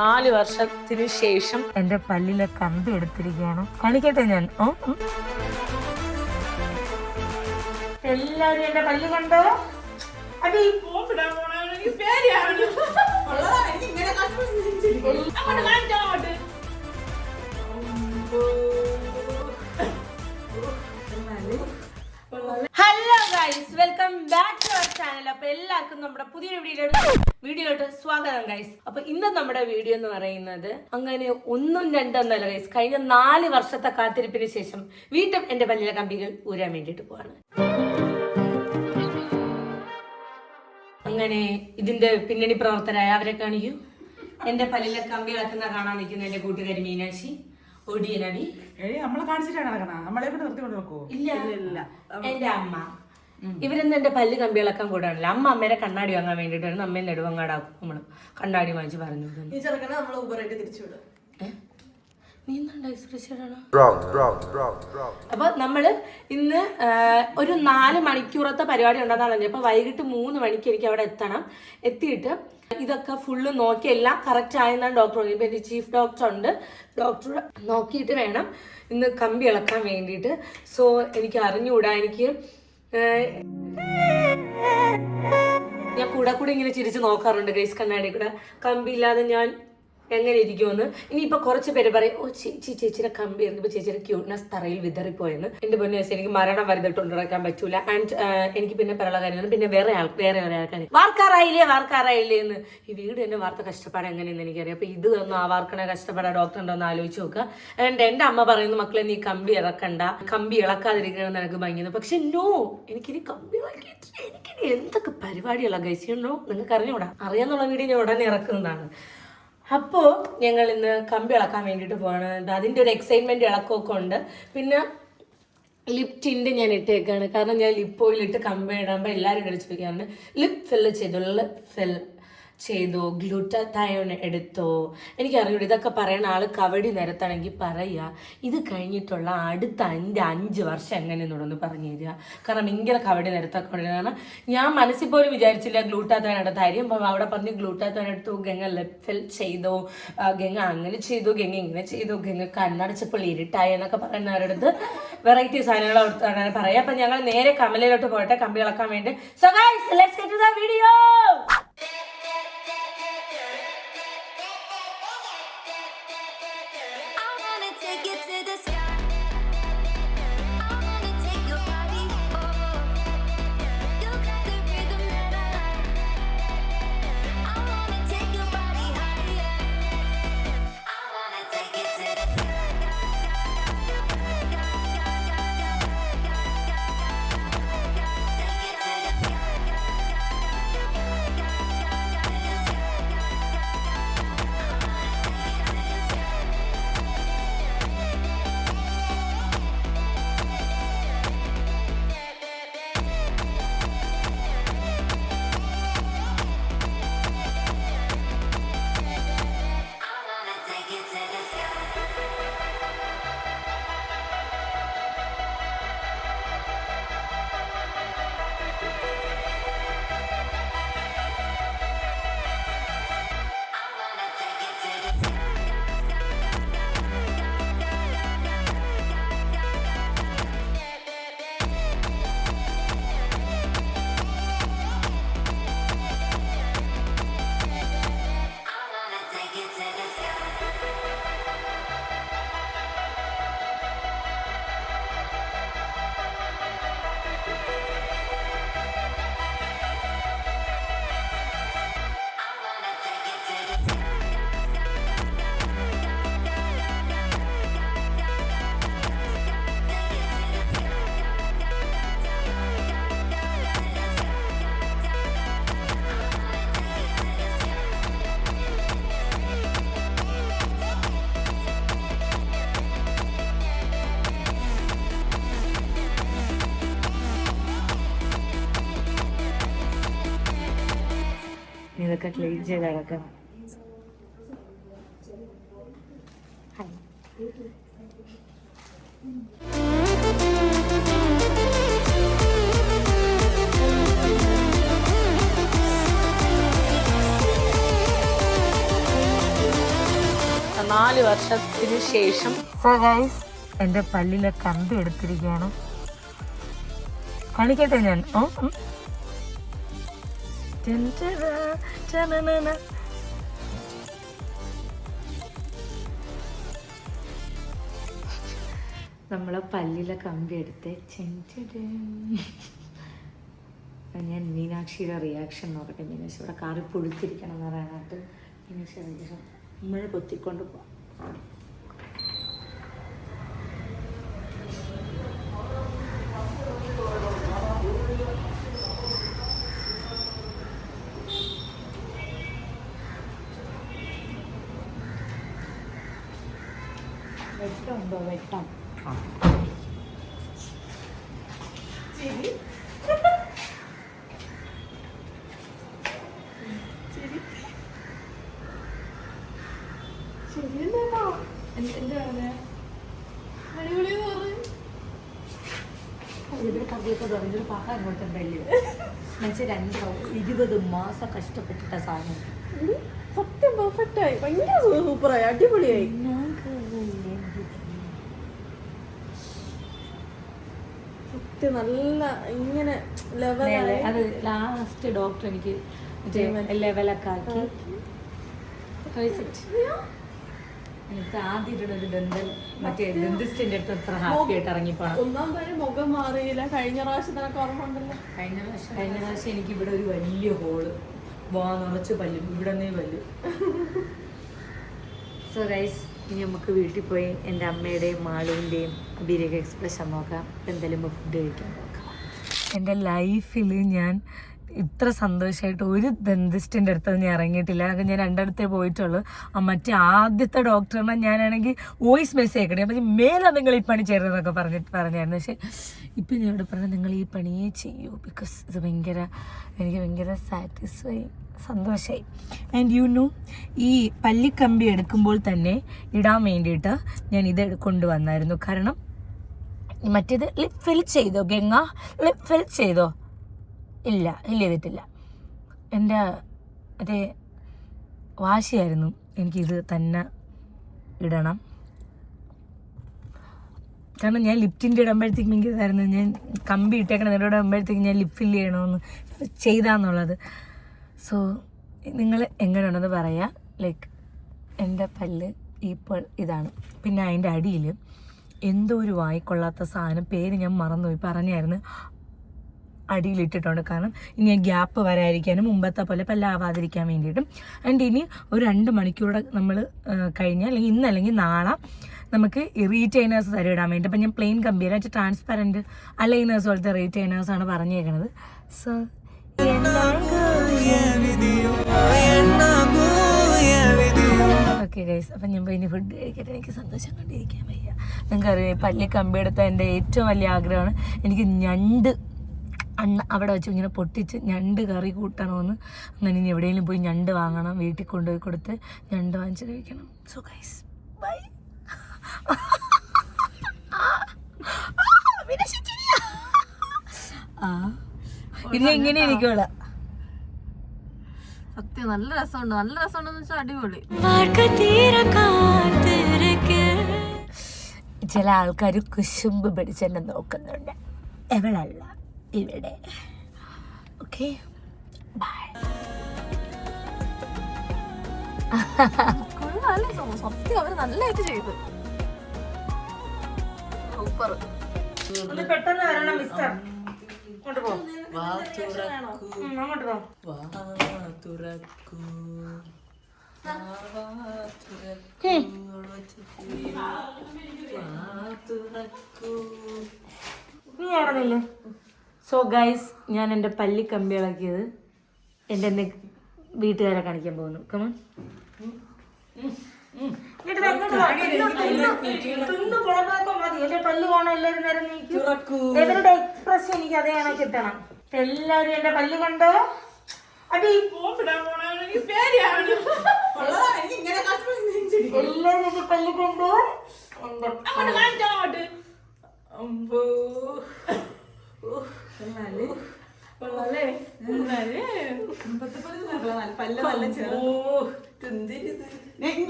4 വർഷത്തിന് ശേഷം എന്റെ പല്ലിലെ കമ്പി എടുത്തിരിക്കുകയാണ്. കാണിക്കട്ടെ ഞാൻ. എല്ലാവരും എന്റെ പല്ല് കണ്ടോ? അത് hello guys, welcome back to our channel. അപ്പൊ എല്ലാവർക്കും നമ്മുടെ പുതിയൊരു വീഡിയോയിലോട്ട് സ്വാഗതം ഗൈസ്. അപ്പൊ ഇന്ന് നമ്മുടെ വീഡിയോ എന്ന് പറയുന്നത് അങ്ങനെ 1, 2 ഒന്നല്ല ഗൈസ്, കഴിഞ്ഞ 4 വർഷത്തെ കാത്തിരിപ്പിന് ശേഷം വീണ്ടും എന്റെ പല്ലിലെ കമ്പികൾ ഊരാൻ വേണ്ടിട്ട് പോവാണ്. അങ്ങനെ ഇതിന്റെ പിന്നണി പ്രവർത്തകരായ അവരെ കാണിക്കൂ. എന്റെ പല്ലിലെ കമ്പി കളക്കുന്ന കാണാൻ നിൽക്കുന്ന എന്റെ കൂട്ടുകാരി മീനാക്ഷി, ഒടിയനവി. നമ്മളെ കാണിച്ചിട്ടാണ് നടക്കണം. നമ്മളെ നിർത്തിക്കൊണ്ട് നോക്കൂ. ഇല്ല, എന്റെ അമ്മ. ഇവരൊന്നും എന്റെ പല്ല് കമ്പി ഇളക്കാൻ കൂടാണില്ല. അമ്മേരെ കണ്ണാടി വാങ്ങാൻ വേണ്ടിട്ടാണ് അമ്മയെ നെടുവങ്ങാടാക്കും. നമ്മള് കണ്ണാടി വാങ്ങിച്ച് പറഞ്ഞു നീ അപ്പൊ നമ്മള് ഇന്ന് ഒരു 4 മണിക്കൂറത്തെ പരിപാടി ഉണ്ടെന്നാണ് പറഞ്ഞത്. അപ്പൊ വൈകിട്ട് 3 മണിക്ക് എനിക്ക് അവിടെ എത്തണം. എത്തിയിട്ട് ഇതൊക്കെ ഫുള്ള് നോക്കി എല്ലാം കറക്റ്റ് ആയെന്നാണ് ഡോക്ടർ പറഞ്ഞത്. ഇപ്പൊ ചീഫ് ഡോക്ടർ ഉണ്ട്. ഡോക്ടർ നോക്കിയിട്ട് വേണം ഇന്ന് കമ്പി ഇളക്കാൻ വേണ്ടിയിട്ട്. സോ എനിക്ക് അറിഞ്ഞുകൂടാ. എനിക്ക് ഞാൻ കൂടെ ഇങ്ങനെ ചിരിച്ച് നോക്കാറുണ്ട് ഗൈസ് കണ്ണാടി കൂടെ. കമ്പി ഇല്ലാതെ ഞാൻ എങ്ങനെ ഇരിക്കുമെന്ന്. ഇനിയിപ്പോൾ കുറച്ച് പേര് പറയും, ഓ ചേച്ചിയുടെ കമ്പി ഇറങ്ങിയപ്പോൾ ചേച്ചിയുടെ ക്യൂട്ട്നെസ് തറയിൽ വിതറിപ്പോയെന്ന്. എൻ്റെ പൊന്നു ചേച്ചി, എനിക്ക് മരണം വരുന്നിട്ട് കൊണ്ടുനടക്കാൻ പറ്റൂല. ആൻഡ് എനിക്ക് പിന്നെ പല കാര്യങ്ങളും പിന്നെ വേറെ ആൾക്കാർ വാർക്കാറായില്ലേ എന്ന്. ഈ വീട് തന്നെ വാർത്ത കഷ്ടപ്പാട് എങ്ങനെയെന്ന് എനിക്കറിയാം. അപ്പോൾ ഇത് ഒന്ന് ആ വാർക്കണ കഷ്ടപ്പാടാ ഡോക്ടർ ഉണ്ടോ എന്ന് ആലോചിച്ച് നോക്കുക. ആൻഡ് എൻ്റെ അമ്മ പറയുന്നു, മക്കളെ നീ കമ്പി ഇറക്കണ്ട, കമ്പി ഇളക്കാതിരിക്കണമെന്ന് എനിക്ക് ഭയങ്കര. പക്ഷെ നോ, എനിക്കിനി കമ്പി ഇളക്കിയിട്ട് എനിക്കിനി എന്തൊക്കെ പരിപാടിയുള്ള ഗൈസിയുണ്ടോ നിങ്ങൾക്ക് അറിഞ്ഞൂടാ. അറിയാന്നുള്ള വീഡിയോ ഞാൻ ഉടനെ ഇറക്കുന്നതാണ്. അപ്പോൾ ഞങ്ങൾ ഇന്ന് കമ്പി ഇളക്കാൻ വേണ്ടിയിട്ട് പോവാണ്. അതിൻ്റെ ഒരു എക്സൈറ്റ്മെൻറ്റ് ഇളക്കമൊക്കെ ഉണ്ട്. പിന്നെ ലിപ് ടിൻറ്റ് ഞാൻ ഇട്ടേക്കാണ്. കാരണം ഞാൻ ലിപ്പ് ഓയിലിട്ട് കമ്പി ഇടുമ്പോൾ എല്ലാവരും കളിച്ച് ചോദിക്കാറുണ്ട്, ലിപ് ഫില്ല് ചെയ്തോ, ഗ്ലൂട്ടാത്തയോൺ എടുത്തോ. എനിക്കറിയൂടെ ഇതൊക്കെ പറയണ ആൾ കവടി നിരത്താണെങ്കിൽ പറയുക. ഇത് കഴിഞ്ഞിട്ടുള്ള അടുത്ത 5 വർഷം എങ്ങനെയെന്നുള്ളൊന്ന് പറഞ്ഞു തരിക. കാരണം ഇങ്ങനെ കവടി നിരത്തൊക്കെ. കാരണം ഞാൻ മനസ്സിൽ പോലും വിചാരിച്ചില്ല ഗ്ലൂട്ടാത്തയോൺ എടുത്ത കാര്യം. അപ്പം അവിടെ പറഞ്ഞ് ഗ്ലൂട്ടാത്തയോൺ എടുത്തു, ഗംഗ ലിപ് ഫിൽ ചെയ്തോ, ഗംഗ അങ്ങനെ ചെയ്തു, ഗംഗ ഇങ്ങനെ ചെയ്തു, ഗംഗ കണ്ണടച്ചപ്പോൾ ഇരുട്ടായി എന്നൊക്കെ പറയുന്നവരുടെ അടുത്ത് വെറൈറ്റി സാധനങ്ങൾ പറയാം. അപ്പം ഞങ്ങൾ നേരെ കമലയിലോട്ട് പോയിട്ട് കമ്പി ഇളക്കാൻ വേണ്ടി. So guys, let's get to the video. ഇതൊക്കെ ക്ലീൻ ചെയ്ത് കിടക്കണം. 4 വർഷത്തിന് ശേഷം. സോ ഗൈസ്, എൻ്റെ പല്ലിലെ കമ്പി എടുത്തിരിക്കുകയാണ്. കാണിക്കട്ടെ ഞാൻ. നമ്മളെ പല്ലിലെ കമ്പി എടുത്ത് ഞാൻ മീനാക്ഷിയുടെ റിയാക്ഷൻ നോക്കട്ടെ. മീനാക്ഷി ഇവിടെ കാറി പൊഴുത്തിരിക്കണം എന്ന് പറയാനായിട്ട് മീനാക്ഷി നമ്മൾ പൊത്തിക്കൊണ്ട് പോവാം. വെട്ടമുണ്ടോ? വെട്ടം. മനുഷ്യ 20 മാസം കഷ്ടപ്പെട്ടിട്ട സാധനം സത്യം പെർഫെക്റ്റ് ആയി. ഭയങ്കര സൂപ്പറായി, അടിപൊളിയായി. സത്യം നല്ല ഇങ്ങനെ ലെവലായി. അത് ലാസ്റ്റ് ഡോക്ടർ എനിക്ക് ലെവലൊക്കെ ആക്കി. എനിക്ക് ആദ്യമായിട്ടുള്ള ഒരു ഡെന്റിസ്റ്റിന്റെ അടുത്ത് എത്ര ഹാപ്പി ആയിട്ട് ഇറങ്ങിപ്പോണം. ഒന്നാം തരം മുഖം മാറിയില്ല. കഴിഞ്ഞ പ്രാവശ്യം നിനക്ക് ഓർമ്മ ഉണ്ടല്ലോ. കഴിഞ്ഞ പ്രാവശ്യം എനിക്ക് ഇവിടെ ഒരു വലിയ ഹോള്, നിറച്ച് പല്ലും, ഇവിടെ നിന്ന് പല്ല്. സോ ഗൈസ്, ഇനി നമുക്ക് വീട്ടിൽ പോയി എൻ്റെ അമ്മയുടെയും മാളുവിൻ്റെയും ബിരിക എക്സ്പ്രഷൻ നോക്കാം. എന്തായാലും ഫുഡ് കഴിക്കാൻ നോക്കാം. എൻ്റെ ലൈഫിൽ ഞാൻ ഇത്ര സന്തോഷമായിട്ട് ഒരു ഡെന്റിസ്റ്റിൻ്റെ അടുത്ത് ഞാൻ ഇറങ്ങിയിട്ടില്ല. ഞാൻ 2 അടുത്തേ പോയിട്ടുള്ളൂ. മറ്റേ ആദ്യത്തെ ഡോക്ടറിനെ ഞാനാണെങ്കിൽ വോയിസ് മെസ്സേജ് അയക്കണേ, അപ്പം മേലെ നിങ്ങൾ ഈ പണി ചെയ്യരുതെന്നൊക്കെ പറഞ്ഞായിരുന്നു. പക്ഷേ ഇപ്പം ഞാൻ ഇവിടെ പറഞ്ഞാൽ നിങ്ങൾ ഈ പണിയേ ചെയ്യൂ. ബിക്കോസ് ഇത് എനിക്ക് ഭയങ്കര സന്തോഷമായി. ആൻഡ് യു നോ, ഈ പല്ലിക്കമ്പി എടുക്കുമ്പോൾ തന്നെ ഇടാൻ വേണ്ടിയിട്ട് ഞാൻ ഇത് കൊണ്ടുവന്നായിരുന്നു. കാരണം മറ്റേത് ലിപ് ഫിൽ ചെയ്തോ ഗംഗ? ലിപ് ഫിൽ ചെയ്തോ? ഇല്ല ചെയ്തിട്ടില്ല. എൻ്റെ മറ്റേ വാശിയായിരുന്നു എനിക്കിത് തന്നെ ഇടണം. കാരണം ഞാൻ ലിപ്റ്റിൻ്റെ ഇടുമ്പോഴത്തേക്കും എനിക്കിതായിരുന്നു, ഞാൻ കമ്പി ഇട്ടേക്കണം എന്നോട് ഇടുമ്പോഴത്തേക്കും ഞാൻ ലിപ് ഫില്ല് ചെയ്യണമെന്ന് ചെയ്താന്നുള്ളത്. സോ നിങ്ങൾ എങ്ങനെയുണ്ടെന്ന് പറയാം. ലൈക്ക് എൻ്റെ പല്ല് ഇപ്പോൾ ഇതാണ്. പിന്നെ അതിൻ്റെ അടിയിൽ എന്തോ ഒരു വായിക്കൊള്ളാത്ത സാധനം, പേര് ഞാൻ മറന്നുപോയി, പറഞ്ഞായിരുന്നു, അടിയിലിട്ടിട്ടുണ്ട്. കാരണം ഇനി ഗ്യാപ്പ് വരാതിരിക്കാനും മുമ്പത്തെ പോലെ പല്ലാവാതിരിക്കാൻ വേണ്ടിയിട്ടും. ആൻഡ് ഇനി ഒരു 2 മണിക്കൂറുടെ നമ്മൾ കഴിഞ്ഞാൽ, അല്ലെങ്കിൽ ഇന്ന് അല്ലെങ്കിൽ നാളെ നമുക്ക് റീറ്റൈനേഴ്സ് തരം ഇടാൻ വേണ്ടി. അപ്പം ഞാൻ പ്ലെയിൻ കമ്പിയല്ല, ട്രാൻസ്പെറൻറ്റ് അലൈനേഴ്സ് പോലത്തെ റീറ്റൈനേഴ്സാണ് പറഞ്ഞേക്കണത്. സോ ഓക്കെ ഗൈസ്, അപ്പം ഞാൻ ഇനി ഫുഡ് കഴിക്കട്ടെ. എനിക്ക് സന്തോഷം കൊണ്ടിരിക്കാൻ വയ്യ. നിങ്ങൾക്കറിയാം, പല്ല് കമ്പി എടുത്ത എൻ്റെ ഏറ്റവും വലിയ ആഗ്രഹമാണ് എനിക്ക് ഞണ്ട് അവിടെ വെച്ച് ഇങ്ങനെ പൊട്ടിച്ച് ഞണ്ട് കറി കൂട്ടണമെന്ന്. അങ്ങനെ ഇനി എവിടെയെങ്കിലും പോയി ഞണ്ട് വാങ്ങണം, വീട്ടിൽ കൊണ്ടുപോയി കൊടുത്ത് ഞണ്ട് വാങ്ങിച്ച് കഴിക്കണം. So guys, bye. പിന്നെ എങ്ങനെ ഇരിക്കുള്ള സത്യം നല്ല രസമുണ്ട്. നല്ല രസമുണ്ടെന്ന് വെച്ചാൽ അടിപൊളി. ചില ആൾക്കാർ കുശുമ്പ് പിടിച്ചെന്നെ നോക്കുന്നുണ്ട്. എവളല്ല, ഇവിടെ. Okay, bye. സത്യം അവര് നല്ലതായിട്ട് ചെയ്തു. സൂപ്പർ. പെട്ടെന്ന് വരണം മിസ്റ്റർ. അങ്ങോട്ട് പോ. സോ ഗൈസ്, ഞാൻ എൻ്റെ പല്ലി കമ്പി ഇളക്കിയത് എൻ്റെ വീട്ടുകാരെ കാണിക്കാൻ പോകുന്നു. കമോൺ. പല്ല് പോണ എല്ലാവരും നേരം ഇവരുടെ എക്സ്പ്രഷൻ എനിക്ക് അതേ കണക്ക് കിട്ടണം. എല്ലാവരും എന്റെ പല്ല് കണ്ടോ? അടി എല്ലാവരും എന്റെ പല്ല് കണ്ടോ?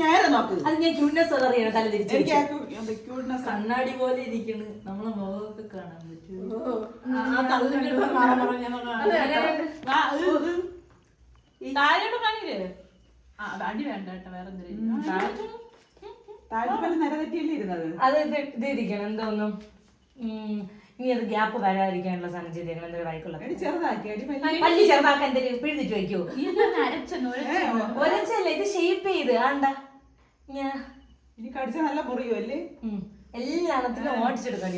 നേരെ നോക്ക്. അത് ഞാൻ ക്യൂട്ട്നെസ് അറിയണം തല തിരിച്ചു എനിക്ക് ആ cuteness ആണ്. കണ്ണാടി പോലെ ഇരിക്കണ് നമ്മളെ മുഖമൊക്കെ കാണാൻ പറ്റും. താഴോട്ട് കാണില്ലേ? അടി വേണ്ട കേട്ടോ, വേറെ എന്തെങ്കിലും താഴ്ത്തിപ്പല്ല് നിര തെറ്റിയല്ലേ ഇരുന്നത്? അത് ഇത് ഇരിക്കണം എന്തോന്നും ഇനി അത് ഗ്യാപ്പ് വരാതിരിക്കാനുള്ള സാധനം ചെയ്തേക്കണം എന്തൊരു വായിക്കുള്ള എടി ചെറുതാക്കി അടി പല്ല്. പല്ലി ചെറുതാക്കാൻ എന്തെങ്കിലും പിഴുതിട്ട് വയ്ക്കൂ. ഒരച്ചല്ലേ ഇത് ഷേപ്പ് ചെയ്ത് ആണ്ടാ ഞാൻ ഇനി കടിച്ച നല്ല മുറിയുമല്ലേ? എല്ലാത്തിനും ഓടിച്ചെടുക്കാൻ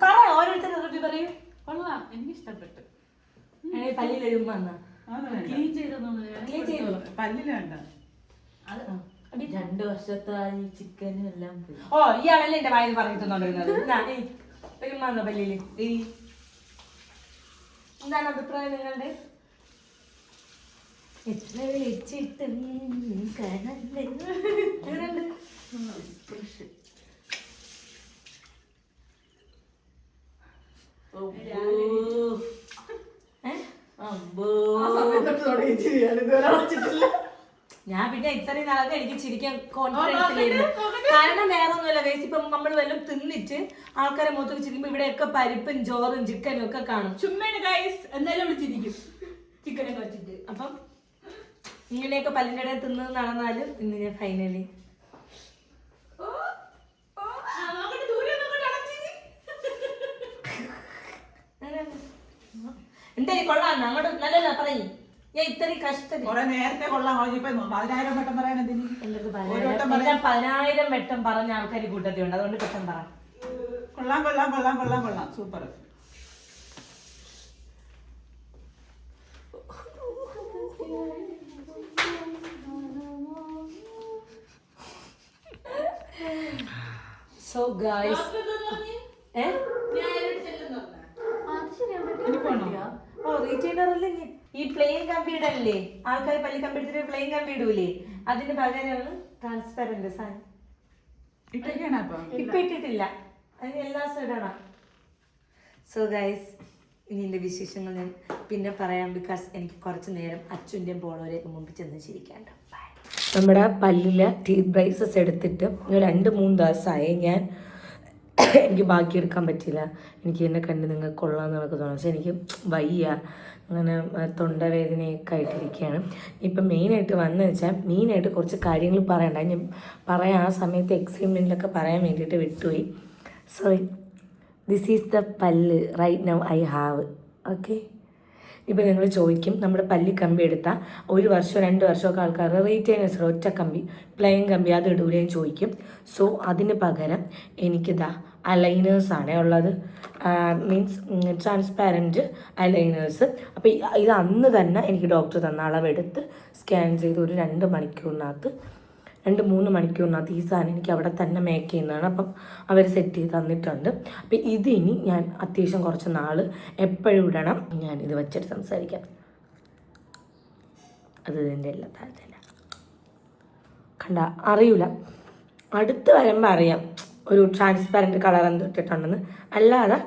പറയാം. ഓരോരുത്തരും റിവ്യൂ പറയൂ. കൊള്ളാം, എനിക്ക് ഇഷ്ടപ്പെട്ടു. പല്ലിൽ എഴുമ്പ ക്ലീൻ ചെയ്തു. പല്ലില് വേണ്ട. 2 വർഷത്തായി ചിക്കനും എല്ലാം പോയി. ഓ ഇയാളല്ലേ എന്റെ വായിൽ പറഞ്ഞിട്ടുണ്ടോണ്ടിരുന്നത് പെരുമാന്ന പല്ലില്. എന്താണ് അഭിപ്രായം നിങ്ങളുടെ? എത്ര വെച്ചിട്ടും കാണല്ലേ. എങ്ങനെയുണ്ട്? ഞാൻ പിന്നെ ഇത്രയും നാളൊക്കെ എനിക്ക് ചിരിക്കാൻ കോൺഫിഡൻസ് ഇല്ലായിരുന്നു. കാരണം വേറെ ഒന്നുമില്ല ഗൈസ്, ഇപ്പം നമ്മൾ വല്ലതും തിന്നിട്ട് ആൾക്കാരെ മൊത്തം ചിരിക്കുമ്പോ ഇവിടെയൊക്കെ പരിപ്പും ചോറും ചിക്കനും ഒക്കെ കാണും. ചുമ്മാ ഗൈസ് എന്തായാലും വിളിച്ചിരിക്കും ചിക്കനൊക്കെ വെച്ചിട്ട്. അപ്പം ഇങ്ങനെയൊക്കെ പല്ലിൻ്റെ ഇടയിൽ തിന്ന് നടന്നാലും ഇന്ന് ഞാൻ ഫൈനലി എന്തായാലും കൊള്ളാം. അങ്ങോട്ട് നല്ലല്ല പറയും. ഞാൻ ഇത്രയും കഷ്ടം കൊറേ നേരത്തെ കൊള്ളാൻ കഴിഞ്ഞപ്പോ 10,000 വട്ടം പറയാൻ എന്തിന്? എന്റെ ഒരു വട്ടം പറയാൻ 10,000 വട്ടം പറഞ്ഞ ആൾക്കാർ കൂട്ടത്തിലുണ്ട്. അതുകൊണ്ട് പെട്ടെന്ന് പറ. കൊള്ളാം കൊള്ളാം കൊള്ളാം കൊള്ളാം കൊള്ളാം സൂപ്പർ. സോ ഗായ്സ് റീറ്റെയിലറല്ലേ ഈ പ്ലെയിൻ കമ്പി ഇടല്ലേ ആൾക്കാർ പല്ലി കമ്പി എടുത്തിട്ട് പ്ലെയിൻ കമ്പി ഇടൂലേ, അതിന് പകരമാണ് ട്രാൻസ്പെറന്റ് സാധനം. ഇട്ടൊക്കെയാണ് അപ്പൊ ഇപ്പൊ ഇട്ടിട്ടില്ല, അതിന് എല്ലാ ദിവസവും ഇടണം. സോ ഗൈസ് ഇനി എൻ്റെ വിശേഷങ്ങൾ ഞാൻ പിന്നെ പറയാം. ബിക്കോസ് എനിക്ക് കുറച്ച് നേരം അച്ഛൻ്റെയും പോളോരെയൊക്കെ മുമ്പ് ചെന്ന് ചിരിക്കാണ്ട്. നമ്മുടെ പല്ലിലെ ടീത്ത് ബ്രൈസസ് എടുത്തിട്ട് 2-3 ദിവസമായി ഞാൻ എനിക്ക് ബാക്കിയെടുക്കാൻ പറ്റില്ല. എനിക്ക് എന്നെ കണ്ട് നിങ്ങൾക്ക് കൊള്ളാമെന്ന് നമുക്ക് തോന്നും. പക്ഷെ എനിക്ക് വയ്യ, അങ്ങനെ തൊണ്ടവേദനയൊക്കെ ആയിട്ടിരിക്കുകയാണ്. ഇപ്പം മെയിനായിട്ട് വന്നു വെച്ചാൽ മെയിനായിട്ട് കുറച്ച് കാര്യങ്ങൾ പറയണ്ട, ഞാൻ പറയാൻ ആ സമയത്ത് എക്സൈറ്റ്മെൻറ്റിലൊക്കെ പറയാൻ വേണ്ടിയിട്ട് വിട്ടുപോയി. സോറി. ദിസ് ഈസ് ദ പല്ല് right now I have. Okay, ഇപ്പോൾ നിങ്ങൾ ചോദിക്കും നമ്മുടെ പല്ലി കമ്പി എടുത്താൽ 1 വർഷമോ 2 വർഷമൊക്കെ ആൾക്കാർ റീറ്റെയിനേഴ്സ് ഒറ്റ കമ്പി പ്ലെയിൻ കമ്പി അത് ഇടൂലേന്ന് ചോദിക്കും. സോ അതിന് പകരം എനിക്കിതാ അലൈനേഴ്സാണേ ഉള്ളത്, മീൻസ് ട്രാൻസ്പാരൻറ്റ് അലൈനേഴ്സ്. അപ്പോൾ ഇത് അന്ന് തന്നെ എനിക്ക് ഡോക്ടർ തന്ന അളവെടുത്ത് സ്കാൻ ചെയ്ത് ഒരു 2-3 മണിക്കൂറിനകത്ത് ഈ സാധനം എനിക്ക് അവിടെ തന്നെ മേക്ക് ചെയ്യുന്നതാണ്. അപ്പം അവർ സെറ്റ് ചെയ്ത് തന്നിട്ടുണ്ട്. അപ്പം ഇതിനി ഞാൻ അത്യാവശ്യം കുറച്ച് നാൾ എപ്പോഴും ഇടണം. ഞാൻ ഇത് വെച്ചിട്ട് സംസാരിക്കാം. അത് ഇതിൻ്റെ എല്ലാ താഴത്തില്ല കണ്ട അറിയില്ല, അടുത്ത് വരുമ്പോൾ അറിയാം ഒരു ട്രാൻസ്പാരൻറ്റ് കളർ എന്ത് ഇട്ടിട്ടുണ്ടെന്ന്, അല്ലാതെ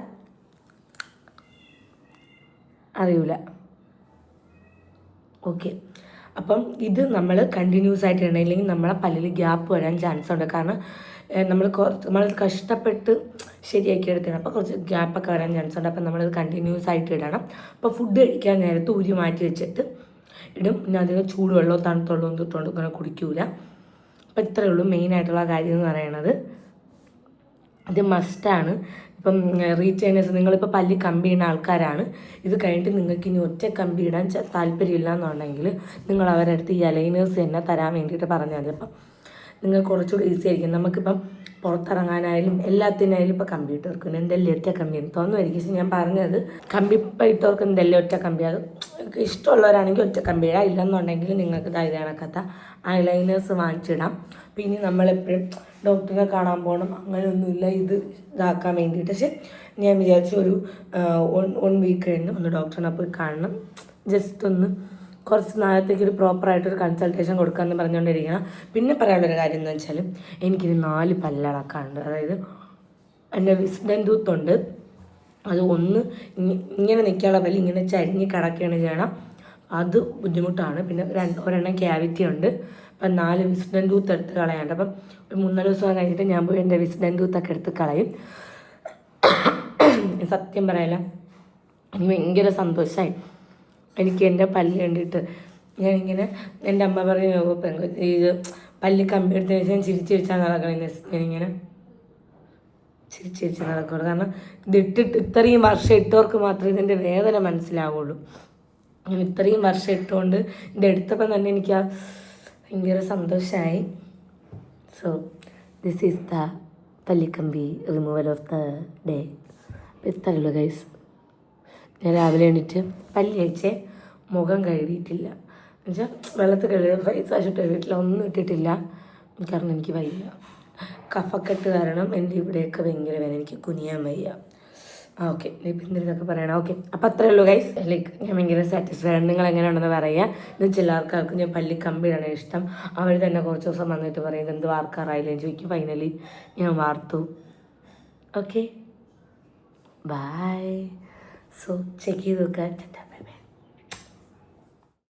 അറിയില്ല. ഓക്കെ, അപ്പം ഇത് നമ്മൾ കണ്ടിന്യൂസ് ആയിട്ട് ഇടണം, ഇല്ലെങ്കിൽ നമ്മളെ പല്ലിൽ ഗ്യാപ്പ് വരാൻ ചാൻസ് ഉണ്ട്. കാരണം നമ്മൾ കഷ്ടപ്പെട്ട് ശരിയാക്കി എടുക്കണം, അപ്പോൾ കുറച്ച് ഗ്യാപ്പൊക്കെ വരാൻ ചാൻസ് ഉണ്ട്. അപ്പം നമ്മളിത് കണ്ടിന്യൂസ് ആയിട്ട് ഇടണം. അപ്പോൾ ഫുഡ് കഴിക്കാൻ നേരത്ത് ഊരി മാറ്റി വെച്ചിട്ട് ഇടും. പിന്നെ അധികം ചൂടുവെള്ളമോ തണുത്തുള്ളൂ തൊട്ടുകൊണ്ട് ഇങ്ങനെ കുടിക്കൂല. അപ്പം ഇത്രയേ ഉള്ളൂ മെയിനായിട്ടുള്ള കാര്യം എന്ന് പറയുന്നത്. ഇത് മസ്റ്റാണ്. ഇപ്പം റീറ്റെയിനേഴ്സ് നിങ്ങളിപ്പോൾ പല്ലി കമ്പി ഇടുന്ന ആൾക്കാരാണ്, ഇത് കഴിഞ്ഞിട്ട് നിങ്ങൾക്ക് ഇനി ഒറ്റ കമ്പി ഇടാൻ താല്പര്യമില്ല എന്നുണ്ടെങ്കിൽ നിങ്ങൾ അവരുടെ അടുത്ത് ഈ അലൈനേഴ്സ് തന്നെ തരാൻ വേണ്ടിയിട്ട് പറഞ്ഞാൽ മതി. അപ്പം നിങ്ങൾക്ക് കുറച്ചുകൂടി ഈസി ആയിരിക്കും. നമുക്കിപ്പം പുറത്തിറങ്ങാനായാലും എല്ലാത്തിനായാലും ഇപ്പോൾ കമ്പി ഇട്ടവർക്ക് എന്തെല്ലാം ഒറ്റ കമ്പി തോന്നുമായിരിക്കും. പക്ഷെ ഞാൻ പറഞ്ഞത് കമ്പി ഇപ്പം ഇട്ടവർക്ക് എന്തെല്ലാം ഒറ്റ കമ്പി, അത് ഇഷ്ടമുള്ളവരാണെങ്കിൽ ഒറ്റ കമ്പി ഇടാം, ഇല്ലെന്നുണ്ടെങ്കിൽ നിങ്ങൾക്ക് ഇത് കണക്കത്ത ഐലൈനേഴ്സ് വാങ്ങിച്ചിടാം. പിന്നെ നമ്മളെപ്പോഴും ഡോക്ടറിനെ കാണാൻ പോകണം അങ്ങനെയൊന്നുമില്ല ഇത് ഇതാക്കാൻ വേണ്ടിയിട്ട്. പക്ഷെ ഞാൻ വിചാരിച്ചു ഒരു 1 വീക്ക് കഴിഞ്ഞ് ഒന്ന് ഡോക്ടറിനെ പോയി കാണണം, ജസ്റ്റ് ഒന്ന് കുറച്ച് നാളത്തേക്ക് ഒരു പ്രോപ്പറായിട്ടൊരു കൺസൾട്ടേഷൻ കൊടുക്കാമെന്ന് പറഞ്ഞുകൊണ്ടിരിക്കണം. പിന്നെ പറയാനുള്ളൊരു കാര്യം എന്ന് വെച്ചാൽ എനിക്കിനി 4 പല്ലടക്കാനുണ്ട്. അതായത് എൻ്റെ വിസ്ഡം ടൂത്തുണ്ട്, അത് ഒന്ന് ഇങ്ങനെ നിൽക്കാനുള്ള പല്ല് ഇങ്ങനെ ചരിഞ്ഞ് കിടക്കുകയാണ് ചെയ്യണം. അത് ബുദ്ധിമുട്ടാണ്. പിന്നെ ഒരെണ്ണം ക്യാവിറ്റി ഉണ്ട്. അപ്പം 4 വിസ്ഡം ടൂത്ത് എടുത്ത് കളയാണ്ട്. അപ്പം ഒരു 3-4 ദിവസം കഴിഞ്ഞിട്ട് ഞാൻ പോയി എൻ്റെ വിസ്ഡം ടൂത്തൊക്കെ എടുത്ത് കളയും. സത്യം പറയാല എനിക്ക് ഭയങ്കര സന്തോഷമായി. എനിക്ക് എൻ്റെ പല്ല് കണ്ടിട്ട് ഞാനിങ്ങനെ എൻ്റെ അമ്മ പറയും ഇത് പല്ല് കമ്പി എടുത്തതിന് ശേഷം ചിരിച്ചിരിച്ചാൽ നടക്കണമെന്ന്. ഞാനിങ്ങനെ ചിരിച്ചിരിച്ച് നടക്കുള്ളൂ. കാരണം ഇതിട്ടിട്ട് ഇത്രയും വർഷം ഇട്ടവർക്ക് മാത്രമേ ഇതിൻ്റെ വേദന മനസ്സിലാവുള്ളൂ. ഞാൻ ഇത്രയും വർഷം ഇട്ടുകൊണ്ട് ഇത് എടുത്തപ്പം തന്നെ എനിക്ക് ഭയങ്കര സന്തോഷമായി. സോ ദിസ് ഈസ് ദ പല്ലിക്കമ്പി റിമൂവൽ ഓഫ് ദ ഡേ. അപ്പോൾ ഇത്രയുള്ളൂ ഗൈസ്. ഞാൻ രാവിലെ എണീറ്റ് പല്ല് കഴിച്ചേ, മുഖം കഴുകിയിട്ടില്ല. എന്നുവെച്ചാൽ വെള്ളത്തിൽ കഴുകി ഫേസ് വാഷ് ഇട്ട് കഴുകിയിട്ടില്ല, ഒന്നും ഇട്ടിട്ടില്ല. കാരണം എനിക്ക് വയ്യ, കഫക്കെട്ട് കാരണം എൻ്റെ ഇവിടെയൊക്കെ ഭയങ്കര വേദന, എനിക്ക് കുനിയാൻ വയ്യ. ഓക്കെ, ഇപ്പം എന്തെങ്കിലുമൊക്കെ പറയണം. ഓക്കെ, അപ്പോൾ അത്രേ ഉള്ളൂ ഗൈസ്. ലൈക്ക് ഞാൻ ഭയങ്കര സാറ്റിസ്ഫൈഡ്. നിങ്ങൾ എങ്ങനെയാണെന്ന് പറയുക. എന്ന് ചില ആൾക്കാർക്ക് ഞാൻ പല്ലി കമ്പിയിടാണ് ഇഷ്ടം. അവർ തന്നെ കുറച്ച് ദിവസം വന്നിട്ട് പറയും എന്ത് വാർക്കാറായില്ലേ ചോദിക്കും. ഫൈനലി ഞാൻ വാർത്തു. Okay, bye. സോ ചെക്ക് ചെയ്ത് നോക്കാം.